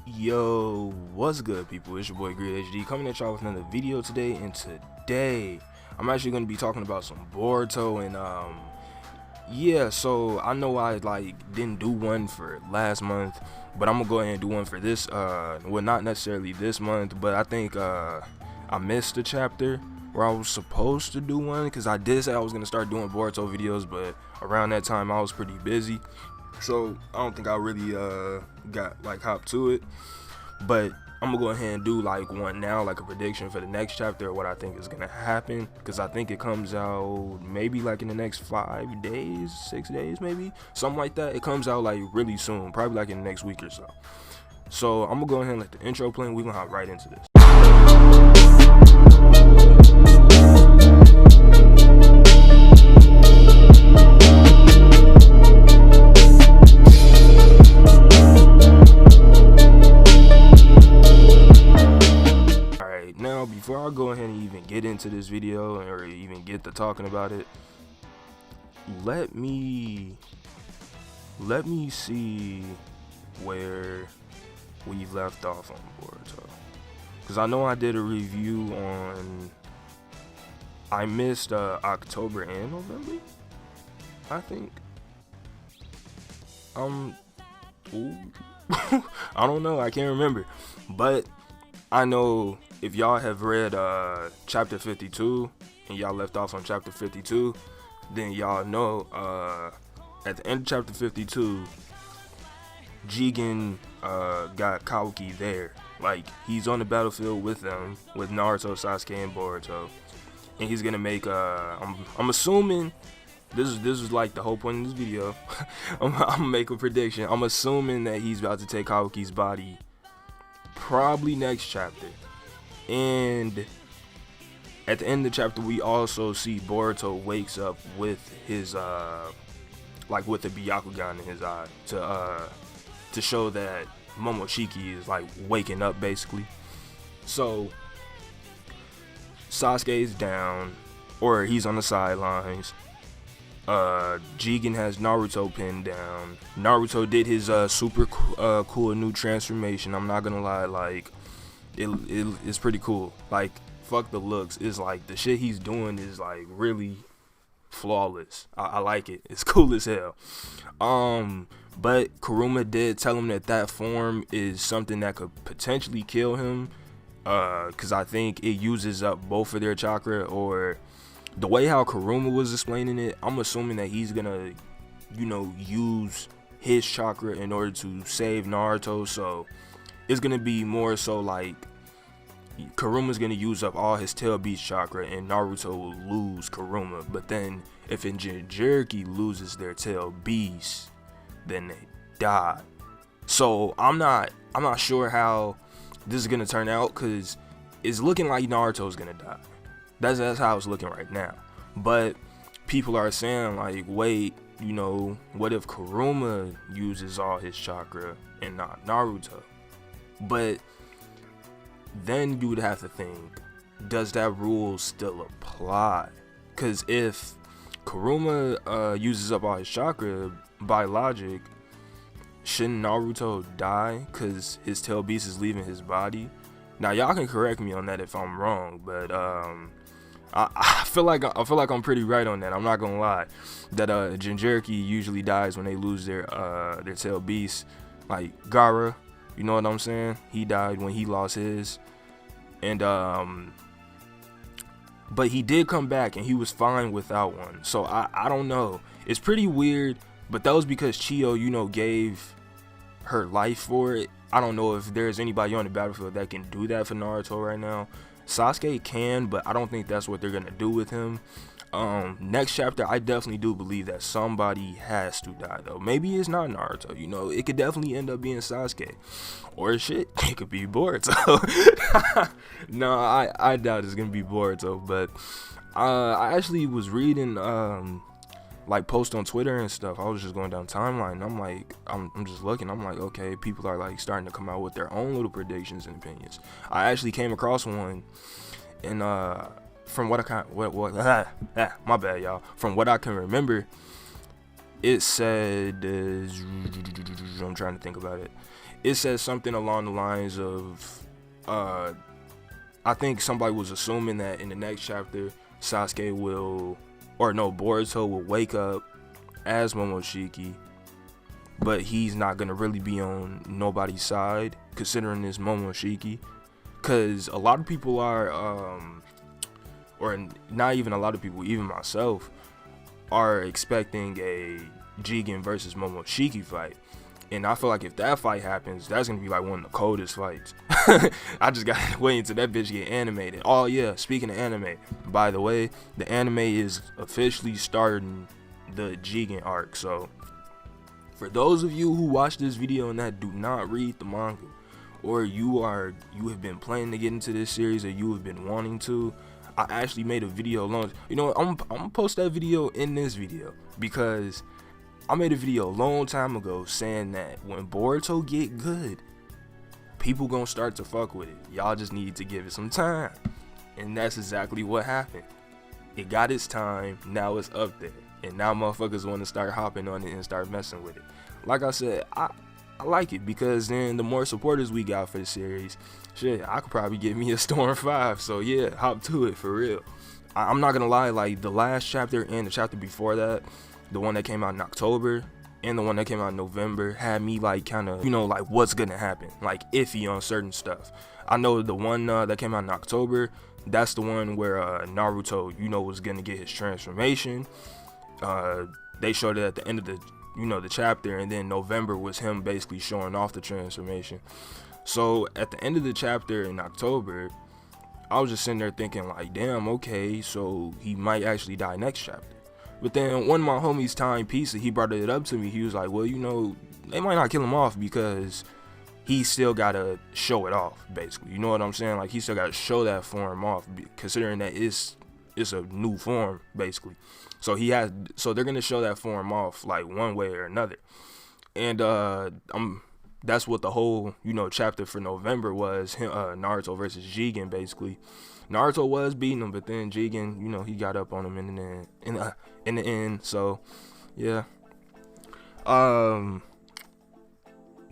Yo, what's good, people? It's your boy GreedHD coming at y'all with another video today. And today I'm actually going to be talking about some Boruto. And yeah, so I know I didn't do one for last month, but I'm gonna go ahead and do one for this well, not necessarily this month, but I think I missed a chapter where I was supposed to do one, because I did say I was gonna start doing Boruto videos, but around that time I was pretty busy, so I don't think I really got hopped to it. But I'm gonna go ahead and do one now, a prediction for the next chapter, or what I think is gonna happen, because I think it comes out maybe in the next 5 days, 6 days, maybe something like that. It comes out really soon, probably in the next week or so. So I'm gonna go ahead and let the intro play, and we're gonna hop right into this. Now, before I go ahead and even get into this video or even get to talking about it, let me see where we left off on Boruto, because I know I did a review on, I missed October and November, I think. Ooh. I don't know, I can't remember, but I know if y'all have read chapter 52 and y'all left off on chapter 52, then y'all know at the end of chapter 52, Jigen got Kaoki there. He's on the battlefield with them, with Naruto, Sasuke, and Boruto, and he's gonna make I'm assuming this is the whole point of this video. I'm gonna make a prediction. I'm assuming that he's about to take Kaoki's body probably next chapter. And at the end of the chapter, we also see Boruto wakes up with his with the Byakugan in his eye to show that Momoshiki is waking up, basically. So Sasuke is down, or he's on the sidelines. Jigen has Naruto pinned down. Naruto did his super cool new transformation. I'm not gonna lie, it's pretty cool. Fuck the looks, it's the shit he's doing is really flawless. I like it. It's cool as hell. But Kuruma did tell him that form is something that could potentially kill him, because I think it uses up both of their chakra, or the way how Kuruma was explaining it, I'm assuming that he's gonna, use his chakra in order to save Naruto. So it's gonna be more so Kuruma's gonna use up all his tail beast chakra, and Naruto will lose Kuruma. But then if Jinchuriki loses their tail beast, then they die. So I'm not sure how this is gonna turn out, because it's looking like Naruto's gonna die. That's how it's looking right now. But people are saying wait, what if Kuruma uses all his chakra and not Naruto? But then you would have to think, does that rule still apply? Because if Kuruma uses up all his chakra, by logic, shouldn't Naruto die because his tail beast is leaving his body? Now y'all can correct me on that if I'm wrong, but I feel like I'm pretty right on that. I'm not gonna lie, that Jinchuriki usually dies when they lose their tail beast. Gaara, you know what I'm saying? He died when he lost his, and but he did come back and he was fine without one. So I don't know. It's pretty weird, but that was because Chiyo, gave her life for it. I don't know if there's anybody on the battlefield that can do that for Naruto right now. Sasuke can, but I don't think that's what they're gonna do with him. Next chapter, I definitely do believe that somebody has to die, though. Maybe it's not Naruto, it could definitely end up being Sasuke, or shit, it could be Boruto. No, I doubt it's gonna be Boruto. But I actually was reading posts on Twitter and stuff. I was just going down timeline, and I'm just looking. I'm okay, people are starting to come out with their own little predictions and opinions. I actually came across one, and from what I can, my bad, y'all. From what I can remember, it said, I'm trying to think about it. It said something along the lines of, I think somebody was assuming that in the next chapter, Sasuke will, or no, Boruto will wake up as Momoshiki, but he's not gonna really be on nobody's side, considering it's Momoshiki. Cause a lot of people are, or not even a lot of people, even myself, are expecting a Jigen versus Momoshiki fight. And I feel like if that fight happens, that's gonna be like one of the coldest fights. I just gotta wait until that bitch get animated. Oh yeah, speaking of anime, by the way, the anime is officially starting the Jigen arc. So for those of you who watch this video and that do not read the manga, or you have been planning to get into this series, or you have been wanting to, I actually made a video long. You know what, I'm gonna post that video in this video, because I made a video a long time ago saying that when Boruto get good, people gonna start to fuck with it. Y'all just need to give it some time. And that's exactly what happened. It got its time, now it's up there. And now motherfuckers want to start hopping on it and start messing with it. Like I said, I like it, because then the more supporters we got for the series, shit, I could probably get me a Storm 5. So yeah, hop to it for real. I'm not gonna lie, like the last chapter and the chapter before that, the one that came out in October and the one that came out in November, had me like kind of, you know, like what's gonna happen, like iffy on certain stuff. I know the one that came out in October, that's the one where Naruto, you know, was gonna get his transformation. They showed it at the end of the, you know, the chapter, and then November was him basically showing off the transformation. So at the end of the chapter in October, I was just sitting there thinking like, damn, okay, so he might actually die next chapter. But then one of my homies, Time Pizza, he brought it up to me. He was like, well, you know, they might not kill him off because he still gotta show it off, basically. You know what I'm saying? Like, he still gotta show that form off, considering that it's a new form, basically. So they're gonna show that form off like one way or another. And that's what the whole, you know, chapter for November was, Naruto versus Jigen, basically. Naruto was beating him, but then Jigen, you know, he got up on him in the end. So yeah,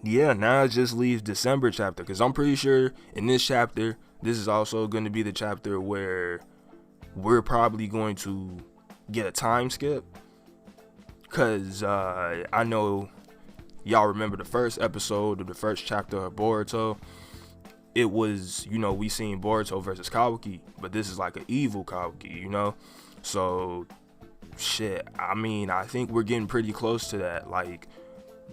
yeah, now it just leaves December chapter, because I'm pretty sure in this chapter, this is also going to be the chapter where we're probably going to get a time skip, because I know y'all remember the first episode of the first chapter of Boruto. It was, you know, we seen Boruto versus Kawaki, but this is like an evil Kawaki, you know? So, shit, I mean, I think we're getting pretty close to that. Like,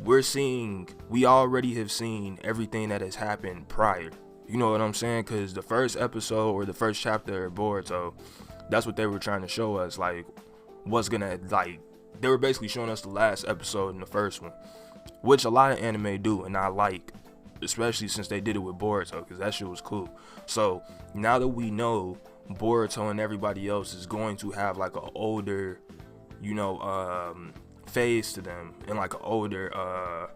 we already have seen everything that has happened prior. You know what I'm saying? Because the first episode, or the first chapter of Boruto, that's what they were trying to show us. Like, what's gonna, like, they were basically showing us the last episode in the first one, which a lot of anime do, and I like. Especially since they did it with Boruto, because that shit was cool. So now that we know Boruto and everybody else is going to have like an older, you know, phase to them, and like an older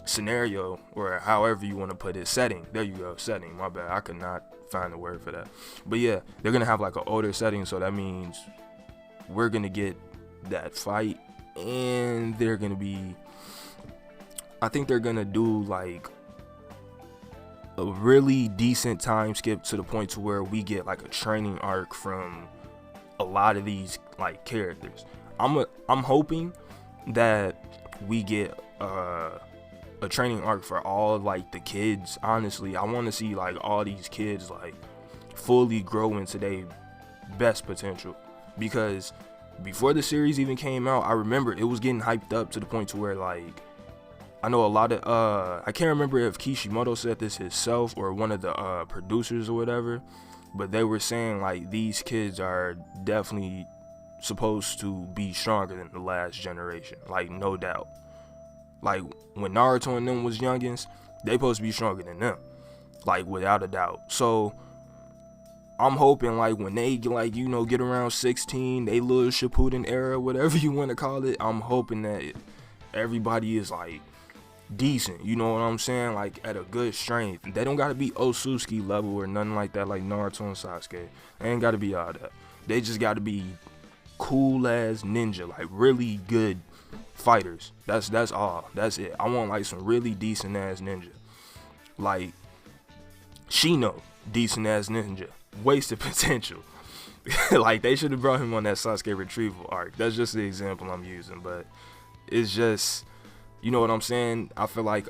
scenario, or however you want to put it, setting. There you go, setting. My bad, I could not find the word for that. But yeah, they're gonna have like an older setting, so that means we're gonna get that fight, and they're gonna be, I think they're gonna do like a really decent time skip, to the point to where we get like a training arc from a lot of these like characters. I'm hoping that we get a training arc for all like the kids. Honestly, I want to see like all these kids like fully grow into their best potential, because before the series even came out, I remember it was getting hyped up to the point to where like, I know a lot of, I can't remember if Kishimoto said this himself or one of the producers or whatever, but they were saying like these kids are definitely supposed to be stronger than the last generation, like no doubt. Like when Naruto and them was youngins, they supposed to be stronger than them, like without a doubt. So I'm hoping like when they like, you know, get around 16, they little Shippuden era, whatever you want to call it, I'm hoping that everybody is like decent, you know what I'm saying, like at a good strength. They don't gotta be Otsutsuki level or nothing like that, like Naruto and Sasuke. They ain't gotta be all that. They just gotta be cool as ninja, like really good fighters. That's all. That's it. I want like some really decent ass ninja. Like Shino, decent ass ninja. Wasted potential. Like they should have brought him on that Sasuke retrieval arc. That's just the example I'm using, but it's just, you know what I'm saying? I feel like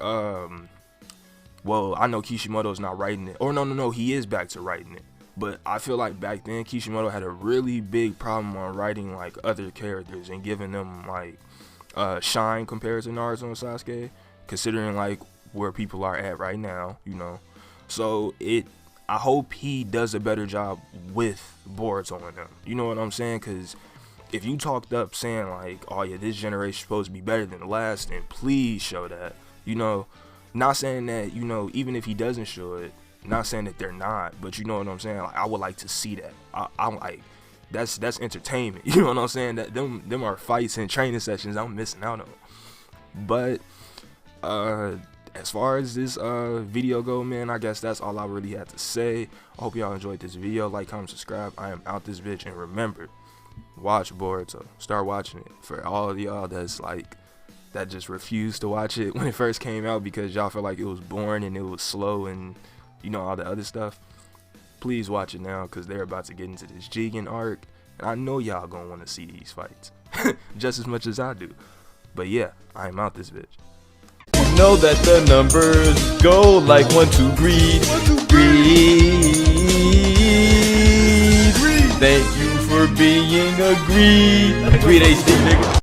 well, I know Kishimoto's not writing it. Or no, he is back to writing it. But I feel like back then Kishimoto had a really big problem on writing like other characters and giving them like shine compared to Naruto and Sasuke, considering like where people are at right now, you know. So I hope he does a better job with Boruto and them. You know what I'm saying? Because if you talked up saying like, oh yeah, this generation supposed to be better than the last, then please show that. You know, not saying that, you know, even if he doesn't show it, not saying that they're not, but you know what I'm saying? Like, I would like to see that. I'm like, that's entertainment. You know what I'm saying? That them are fights and training sessions I'm missing out on. But as far as this video go, man, I guess that's all I really had to say. I hope y'all enjoyed this video. Like, comment, subscribe. I am out this bitch. And remember, watch Boruto. Start watching it. For all of y'all that's like, that just refused to watch it when it first came out because y'all felt like it was boring and it was slow and, you know, all the other stuff. Please watch it now because they're about to get into this Jigen arc. And I know y'all gonna want to see these fights just as much as I do. But yeah, I am out this bitch. Know that the numbers go like 1, 2, greed. Thank you for being a GreedHD nigga.